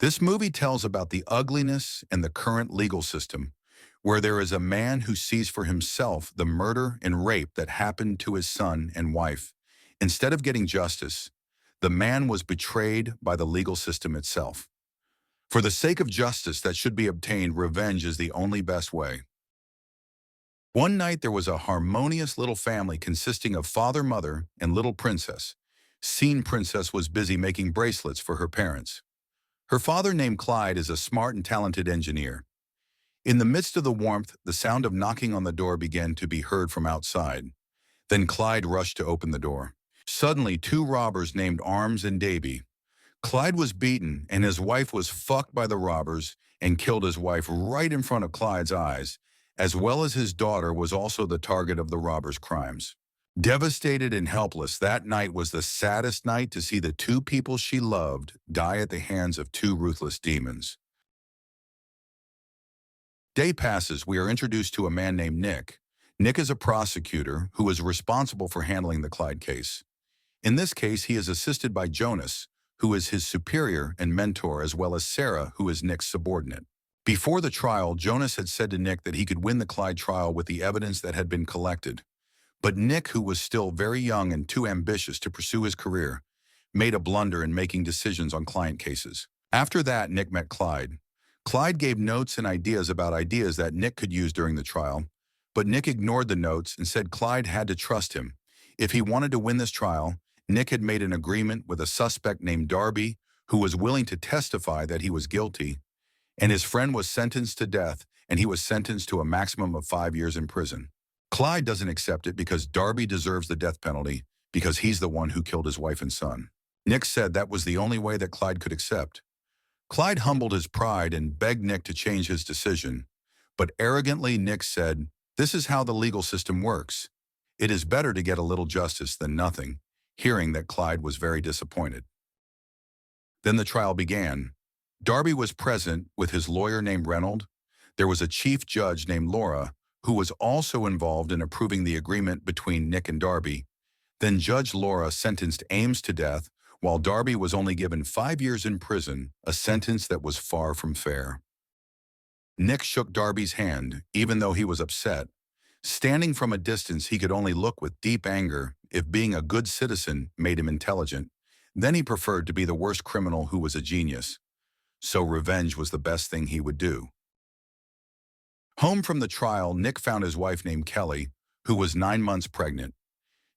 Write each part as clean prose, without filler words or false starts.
This movie tells about the ugliness and the current legal system, where there is a man who sees for himself the murder and rape that happened to his son and wife. Instead of getting justice, the man was betrayed by the legal system itself. For the sake of justice that should be obtained, revenge is the only best way. One night there was a harmonious little family consisting of father, mother, and little princess. Scene Princess was busy making bracelets for her parents. Her father, named Clyde, is a smart and talented engineer. In the midst of the warmth, the sound of knocking on the door began to be heard from outside. Then Clyde rushed to open the door. Suddenly, two robbers named Arms and Davy. Clyde was beaten, and his wife was fucked by the robbers and killed his wife right in front of Clyde's eyes, as well as his daughter was also the target of the robbers' crimes. Devastated and helpless, that night was the saddest night to see the two people she loved die at the hands of two ruthless demons. Day passes, we are introduced to a man named Nick. Nick is a prosecutor who is responsible for handling the Clyde case. In this case, he is assisted by Jonas, who is his superior and mentor, as well as Sarah, who is Nick's subordinate. Before the trial, Jonas had said to Nick that he could win the Clyde trial with the evidence that had been collected. But Nick, who was still very young and too ambitious to pursue his career, made a blunder in making decisions on client cases. After that, Nick met Clyde. Clyde gave notes and ideas about ideas that Nick could use during the trial, but Nick ignored the notes and said Clyde had to trust him. If he wanted to win this trial, Nick had made an agreement with a suspect named Darby, who was willing to testify that he was guilty, and his friend was sentenced to death, and he was sentenced to a maximum of 5 years in prison. Clyde doesn't accept it because Darby deserves the death penalty because he's the one who killed his wife and son. Nick said that was the only way that Clyde could accept. Clyde humbled his pride and begged Nick to change his decision, but arrogantly Nick said, "This is how the legal system works. It is better to get a little justice than nothing," hearing that Clyde was very disappointed. Then the trial began. Darby was present with his lawyer named Reynold. There was a chief judge named Laura, who was also involved in approving the agreement between Nick and Darby. Then Judge Laura sentenced Ames to death, while Darby was only given 5 years in prison, a sentence that was far from fair. Nick shook Darby's hand, even though he was upset. Standing from a distance, he could only look with deep anger if being a good citizen made him intelligent. Then he preferred to be the worst criminal who was a genius. So revenge was the best thing he would do. Home from the trial, Nick found his wife named Kelly, who was 9 months pregnant.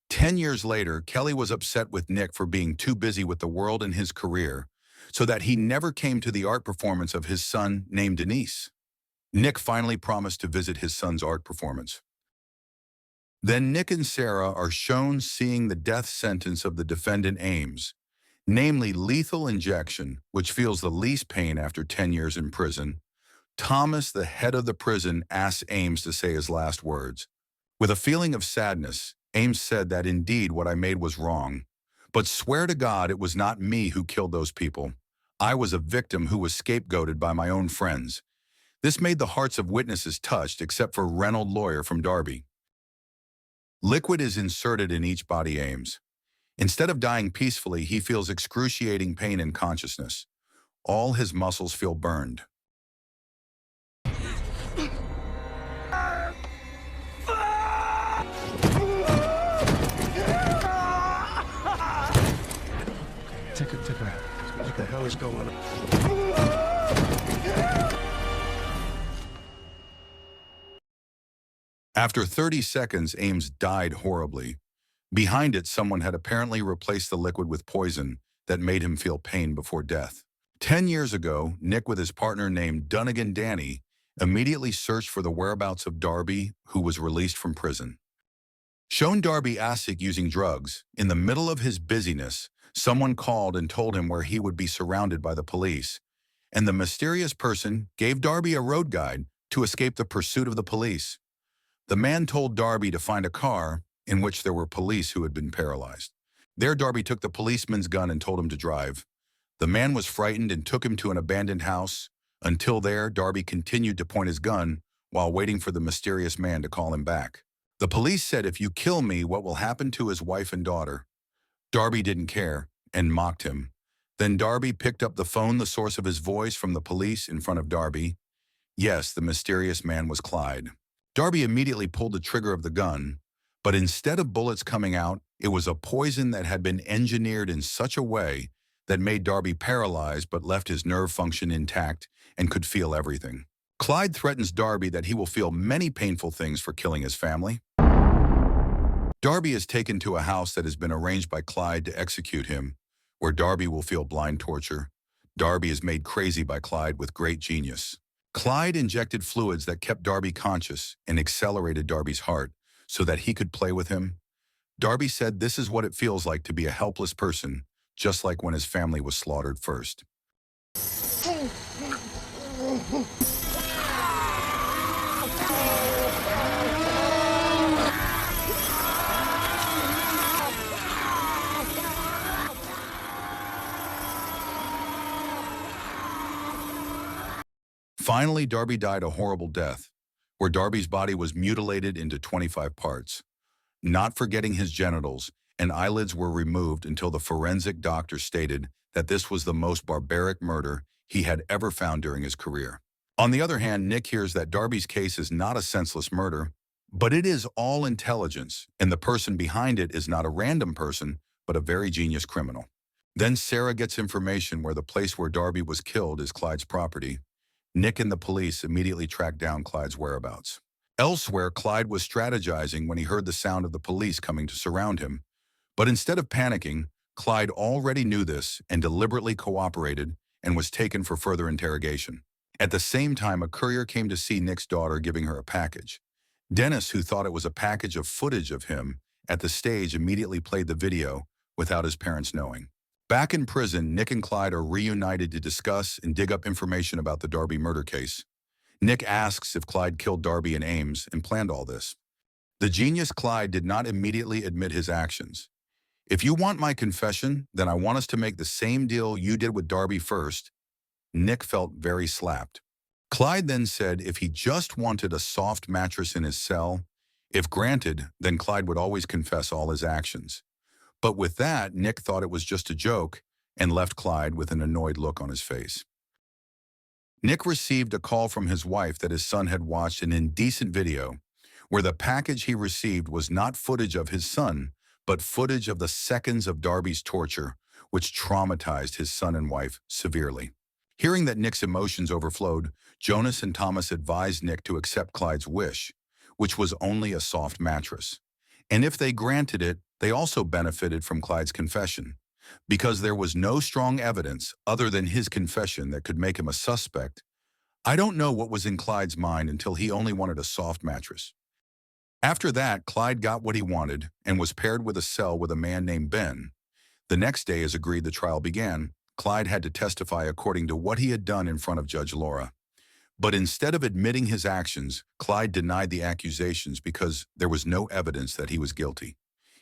10 years later, Kelly was upset with Nick for being too busy with the world and his career, so that he never came to the art performance of his son named Denise. Nick finally promised to visit his son's art performance. Then Nick and Sarah are shown seeing the death sentence of the defendant Ames, namely lethal injection, which feels the least pain after 10 years in prison. Thomas, the head of the prison, asks Ames to say his last words. With a feeling of sadness, Ames said that indeed what I made was wrong, but swear to God it was not me who killed those people. I was a victim who was scapegoated by my own friends. This made the hearts of witnesses touched, except for Reynold, lawyer from Darby. Liquid is inserted in each body Ames. Instead of dying peacefully, he feels excruciating pain in consciousness. All his muscles feel burned. Take a breath. What the hell is going on? After 30 seconds, Ames died horribly. Behind it, someone had apparently replaced the liquid with poison that made him feel pain before death. 10 years ago, Nick, with his partner named Dunnigan Danny, immediately searched for the whereabouts of Darby, who was released from prison. Shown Darby Asic using drugs, in the middle of his busyness, someone called and told him where he would be surrounded by the police, and the mysterious person gave Darby a road guide to escape the pursuit of the police. The man told Darby to find a car in which there were police who had been paralyzed. There, Darby took the policeman's gun and told him to drive. The man was frightened and took him to an abandoned house. Until there, Darby continued to point his gun while waiting for the mysterious man to call him back. The police said, "If you kill me, what will happen to his wife and daughter?" Darby didn't care and mocked him. Then Darby picked up the phone, the source of his voice from the police in front of Darby. Yes, the mysterious man was Clyde. Darby immediately pulled the trigger of the gun, but instead of bullets coming out, it was a poison that had been engineered in such a way that made Darby paralyzed but left his nerve function intact and could feel everything. Clyde threatens Darby that he will feel many painful things for killing his family. Darby is taken to a house that has been arranged by Clyde to execute him, where Darby will feel blind torture. Darby is made crazy by Clyde with great genius. Clyde injected fluids that kept Darby conscious and accelerated Darby's heart so that he could play with him. Darby said this is what it feels like to be a helpless person, just like when his family was slaughtered first. Finally, Darby died a horrible death, where Darby's body was mutilated into 25 parts. Not forgetting his genitals, and eyelids were removed until the forensic doctor stated that this was the most barbaric murder he had ever found during his career. On the other hand, Nick hears that Darby's case is not a senseless murder, but it is all intelligence, and the person behind it is not a random person, but a very genius criminal. Then Sarah gets information where the place where Darby was killed is Clyde's property. Nick and the police immediately track down Clyde's whereabouts. Elsewhere, Clyde was strategizing when he heard the sound of the police coming to surround him. But instead of panicking, Clyde already knew this and deliberately cooperated and was taken for further interrogation. At the same time, a courier came to see Nick's daughter, giving her a package. Dennis, who thought it was a package of footage of him at the stage, immediately played the video without his parents knowing. Back in prison, Nick and Clyde are reunited to discuss and dig up information about the Darby murder case. Nick asks if Clyde killed Darby in Ames and planned all this. The genius Clyde did not immediately admit his actions. If you want my confession, then I want us to make the same deal you did with Darby first. Nick felt very slapped. Clyde then said if he just wanted a soft mattress in his cell, if granted, then Clyde would always confess all his actions. But with that, Nick thought it was just a joke and left Clyde with an annoyed look on his face. Nick received a call from his wife that his son had watched an indecent video where the package he received was not footage of his son, but footage of the seconds of Darby's torture, which traumatized his son and wife severely. Hearing that Nick's emotions overflowed, Jonas and Thomas advised Nick to accept Clyde's wish, which was only a soft mattress. And if they granted it, they also benefited from Clyde's confession. Because there was no strong evidence other than his confession that could make him a suspect, I don't know what was in Clyde's mind until he only wanted a soft mattress. After that, Clyde got what he wanted and was paired with a cell with a man named Ben. The next day, as agreed, the trial began. Clyde had to testify according to what he had done in front of Judge Laura. But instead of admitting his actions, Clyde denied the accusations because there was no evidence that he was guilty.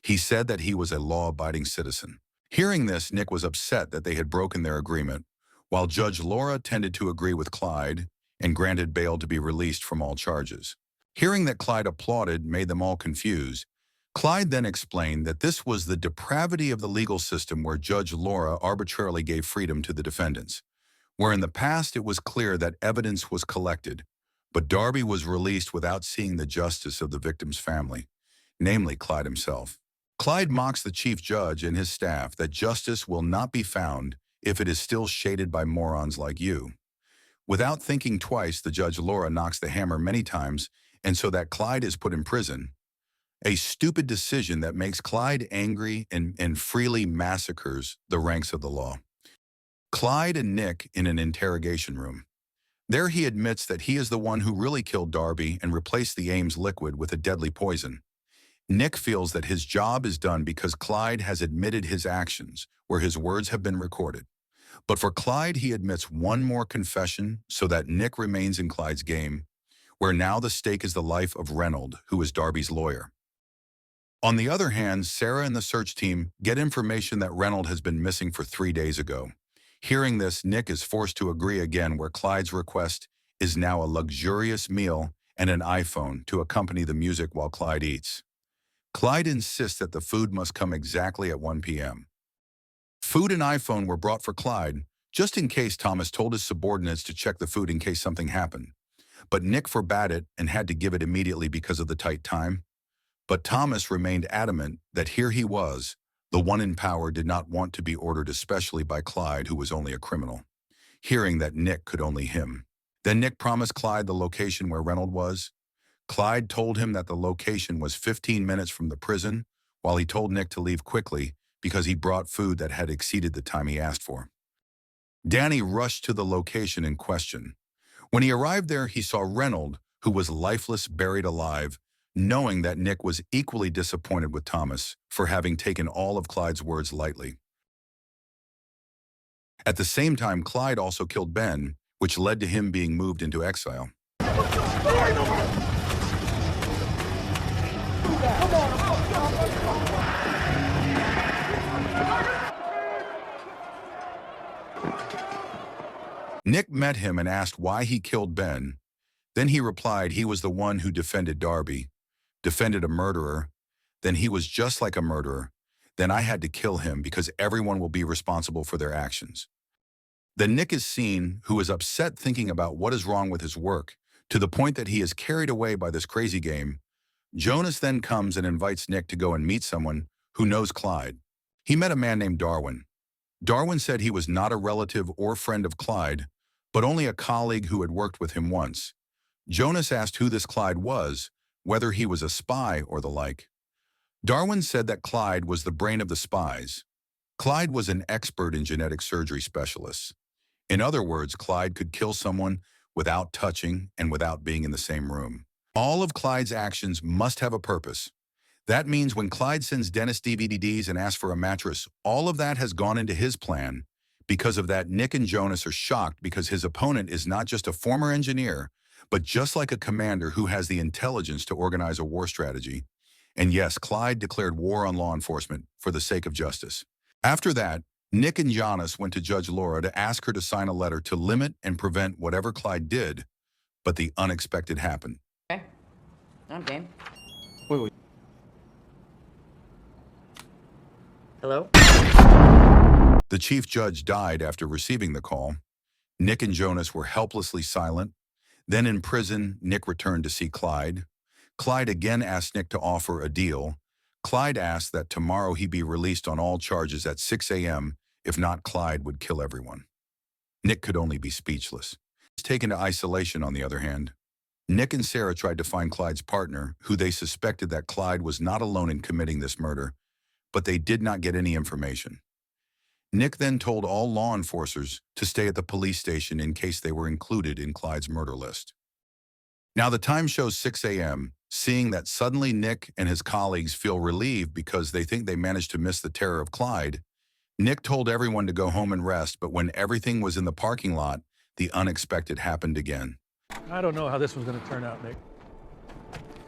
He said that he was a law-abiding citizen. Hearing this, Nick was upset that they had broken their agreement, while Judge Laura tended to agree with Clyde and granted bail to be released from all charges. Hearing that Clyde applauded made them all confused. Clyde then explained that this was the depravity of the legal system where Judge Laura arbitrarily gave freedom to the defendants, where in the past it was clear that evidence was collected, but Darby was released without seeing the justice of the victim's family, namely Clyde himself. Clyde mocks the chief judge and his staff that justice will not be found if it is still shaded by morons like you. Without thinking twice, the Judge Laura knocks the hammer many times, and so that Clyde is put in prison. A stupid decision that makes Clyde angry and freely massacres the ranks of the law. Clyde and Nick in an interrogation room. There he admits that he is the one who really killed Darby and replaced the Ames liquid with a deadly poison. Nick feels that his job is done because Clyde has admitted his actions, where his words have been recorded. But for Clyde, he admits one more confession so that Nick remains in Clyde's game, where now the stake is the life of Reynolds, who is Darby's lawyer. On the other hand, Sarah and the search team get information that Reynolds has been missing for 3 days ago. Hearing this, Nick is forced to agree again, where Clyde's request is now a luxurious meal and an iPhone to accompany the music while Clyde eats. Clyde insists that the food must come exactly at 1 p.m. Food and iPhone were brought for Clyde, just in case Thomas told his subordinates to check the food in case something happened. But Nick forbade it and had to give it immediately because of the tight time. But Thomas remained adamant that here he was, the one in power, did not want to be ordered, especially by Clyde, who was only a criminal, hearing that Nick could only him. Then Nick promised Clyde the location where Reynolds was. Clyde told him that the location was 15 minutes from the prison, while he told Nick to leave quickly because he brought food that had exceeded the time he asked for. Danny rushed to the location in question. When he arrived there, he saw Reynolds, who was lifeless, buried alive, knowing that Nick was equally disappointed with Thomas for having taken all of Clyde's words lightly. At the same time, Clyde also killed Ben, which led to him being moved into exile. Nick met him and asked why he killed Ben. Then he replied he was the one who defended Darby, defended a murderer, then he was just like a murderer. Then I had to kill him because everyone will be responsible for their actions. Then Nick is seen, who is upset thinking about what is wrong with his work, to the point that he is carried away by this crazy game. Jonas then comes and invites Nick to go and meet someone who knows Clyde. He met a man named Darwin. Darwin said he was not a relative or friend of Clyde, but only a colleague who had worked with him once. Jonas asked who this Clyde was, whether he was a spy or the like. Darwin said that Clyde was the brain of the spies. Clyde was an expert in genetic surgery specialists. In other words, Clyde could kill someone without touching and without being in the same room. All of Clyde's actions must have a purpose. That means when Clyde sends Dennis DVDs and asks for a mattress, all of that has gone into his plan. Because of that, Nick and Jonas are shocked because his opponent is not just a former engineer, but just like a commander who has the intelligence to organize a war strategy. And yes, Clyde declared war on law enforcement for the sake of justice. After that, Nick and Jonas went to Judge Laura to ask her to sign a letter to limit and prevent whatever Clyde did, but the unexpected happened. Okay. I'm game. Wait. Hello? The chief judge died after receiving the call. Nick and Jonas were helplessly silent. Then in prison, Nick returned to see Clyde. Clyde again asked Nick to offer a deal. Clyde asked that tomorrow he be released on all charges at 6 a.m. If not, Clyde would kill everyone. Nick could only be speechless. He was taken to isolation, on the other hand. Nick and Sarah tried to find Clyde's partner, who they suspected that Clyde was not alone in committing this murder, but they did not get any information. Nick then told all law enforcers to stay at the police station in case they were included in Clyde's murder list. Now the time shows 6 a.m., seeing that suddenly Nick and his colleagues feel relieved because they think they managed to miss the terror of Clyde. Nick told everyone to go home and rest, but when everything was in the parking lot, the unexpected happened again. I don't know how this one's going to turn out, Nick.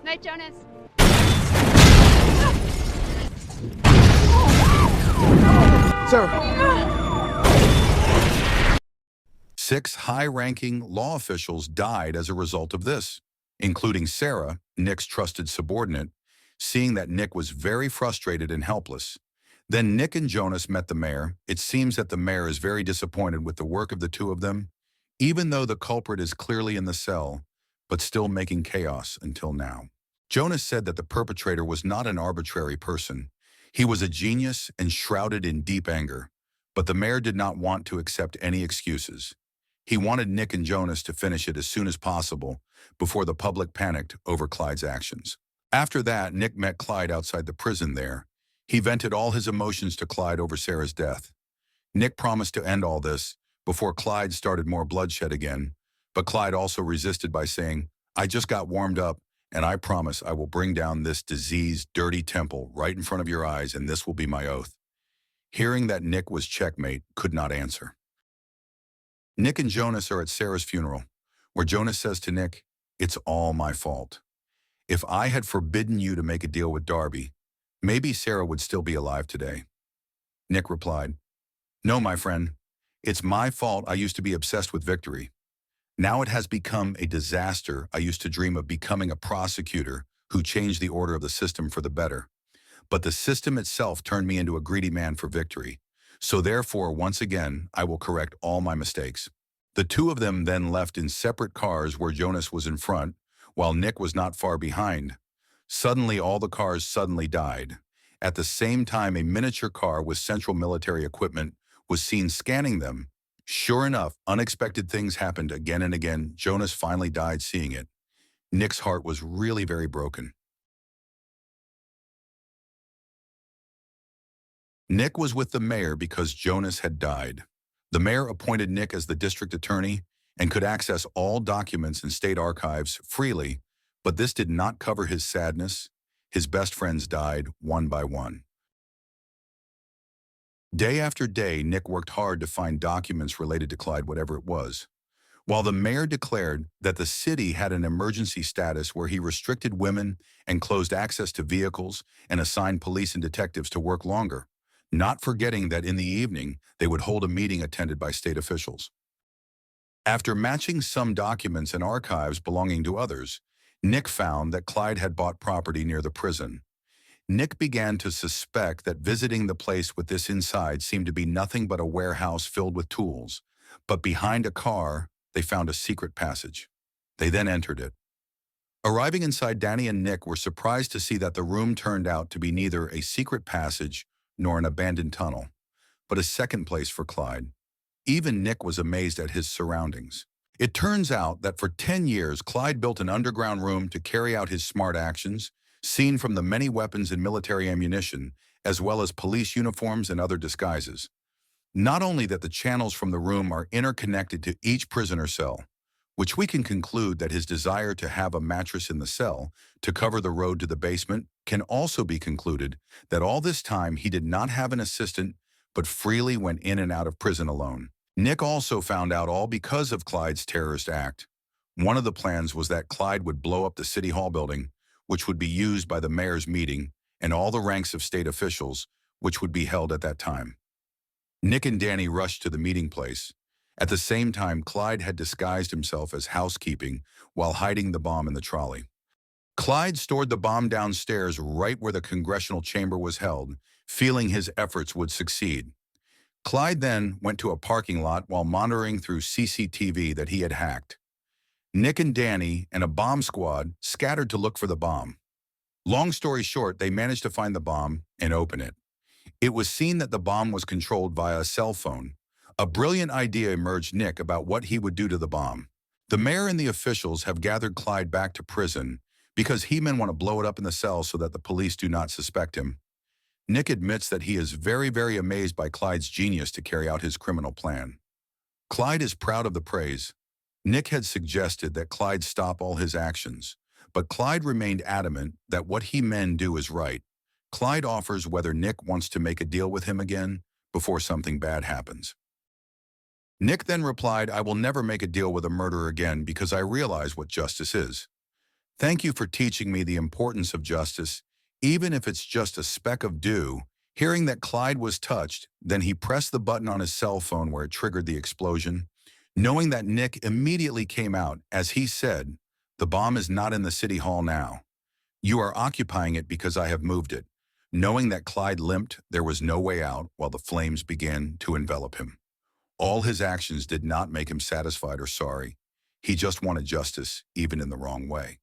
Night, Jonas. Sarah! 6 high-ranking law officials died as a result of this, including Sarah, Nick's trusted subordinate, seeing that Nick was very frustrated and helpless. Then Nick and Jonas met the mayor. It seems that the mayor is very disappointed with the work of the two of them, even though the culprit is clearly in the cell, but still making chaos until now. Jonas said that the perpetrator was not an arbitrary person. He was a genius and shrouded in deep anger, but the mayor did not want to accept any excuses. He wanted Nick and Jonas to finish it as soon as possible before the public panicked over Clyde's actions. After that, Nick met Clyde outside the prison there. He vented all his emotions to Clyde over Sarah's death. Nick promised to end all this before Clyde started more bloodshed again, but Clyde also resisted by saying, "I just got warmed up, and I promise I will bring down this diseased, dirty temple right in front of your eyes, and this will be my oath." Hearing that Nick was checkmate, could not answer. Nick and Jonas are at Sarah's funeral, where Jonas says to Nick, "It's all my fault. If I had forbidden you to make a deal with Darby, maybe Sarah would still be alive today." Nick replied, "No, my friend. It's my fault. I used to be obsessed with victory. Now it has become a disaster. I used to dream of becoming a prosecutor who changed the order of the system for the better. But the system itself turned me into a greedy man for victory. So therefore, once again, I will correct all my mistakes. The two of them then left in separate cars where Jonas was in front, while Nick was not far behind. Suddenly, all the cars suddenly died. At the same time, a miniature car with central military equipment was seen scanning them. Sure enough, unexpected things happened again and again. Jonas finally died seeing it. Nick's heart was really very broken. Nick was with the mayor because Jonas had died. The mayor appointed Nick as the district attorney and could access all documents in state archives freely, but this did not cover his sadness. His best friends died one by one. Day after day, Nick worked hard to find documents related to Clyde, whatever it was. While the mayor declared that the city had an emergency status where he restricted women and closed access to vehicles and assigned police and detectives to work longer, not forgetting that in the evening they would hold a meeting attended by state officials. After matching some documents and archives belonging to others, Nick found that Clyde had bought property near the prison. Nick began to suspect that visiting the place with this inside seemed to be nothing but a warehouse filled with tools, but behind a car, they found a secret passage. They then entered it. Arriving inside, Danny and Nick were surprised to see that the room turned out to be neither a secret passage nor an abandoned tunnel, but a second place for Clyde. Even Nick was amazed at his surroundings. It turns out that for 10 years, Clyde built an underground room to carry out his smart actions, seen from the many weapons and military ammunition, as well as police uniforms and other disguises. Not only that the channels from the room are interconnected to each prisoner cell, which we can conclude that his desire to have a mattress in the cell to cover the road to the basement can also be concluded that all this time he did not have an assistant but freely went in and out of prison alone. Nick also found out all because of Clyde's terrorist act. One of the plans was that Clyde would blow up the City Hall building, which would be used by the mayor's meeting and all the ranks of state officials, which would be held at that time. Nick and Danny rushed to the meeting place. At the same time, Clyde had disguised himself as housekeeping while hiding the bomb in the trolley. Clyde stored the bomb downstairs right where the congressional chamber was held, feeling his efforts would succeed. Clyde then went to a parking lot while monitoring through CCTV that he had hacked. Nick and Danny and a bomb squad scattered to look for the bomb. Long story short, they managed to find the bomb and open it. It was seen that the bomb was controlled via a cell phone. A brilliant idea emerged Nick about what he would do to the bomb. The mayor and the officials have gathered Clyde back to prison because he-men want to blow it up in the cell so that the police do not suspect him. Nick admits that he is very, very amazed by Clyde's genius to carry out his criminal plan. Clyde is proud of the praise. Nick had suggested that Clyde stop all his actions, but Clyde remained adamant that what he-men do is right. Clyde offers whether Nick wants to make a deal with him again before something bad happens. Nick then replied, "I will never make a deal with a murderer again because I realize what justice is. Thank you for teaching me the importance of justice, even if it's just a speck of dew." Hearing that Clyde was touched, then he pressed the button on his cell phone where it triggered the explosion. Knowing that, Nick immediately came out, as he said, "The bomb is not in the City Hall now. You are occupying it because I have moved it." Knowing that Clyde limped, there was no way out while the flames began to envelop him. All his actions did not make him satisfied or sorry. He just wanted justice, even in the wrong way.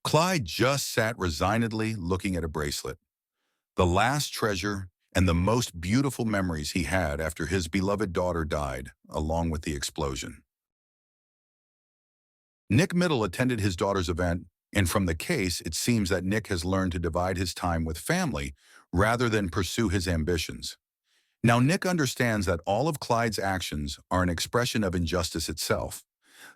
Clyde just sat resignedly looking at a bracelet, the last treasure and the most beautiful memories he had after his beloved daughter died, along with the explosion. Nick Middle attended his daughter's event, and from the case, it seems that Nick has learned to divide his time with family rather than pursue his ambitions. Now, Nick understands that all of Clyde's actions are an expression of injustice itself.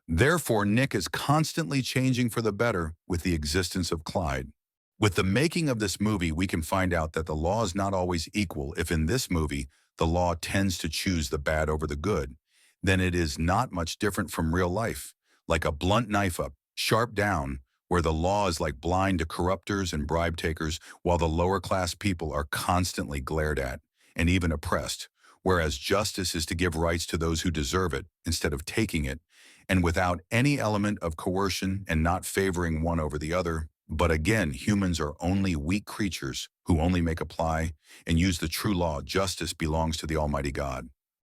Therefore, Nick is constantly changing for the better with the existence of Clyde. With the making of this movie, we can find out that the law is not always equal. If in this movie, the law tends to choose the bad over the good, then it is not much different from real life, like a blunt knife up, sharp down, where the law is like blind to corruptors and bribe takers, while the lower class people are constantly glared at and even oppressed, whereas justice is to give rights to those who deserve it instead of taking it, and without any element of coercion and not favoring one over the other, But again, humans are only weak creatures who only make apply and use the true law. Justice belongs to the Almighty God.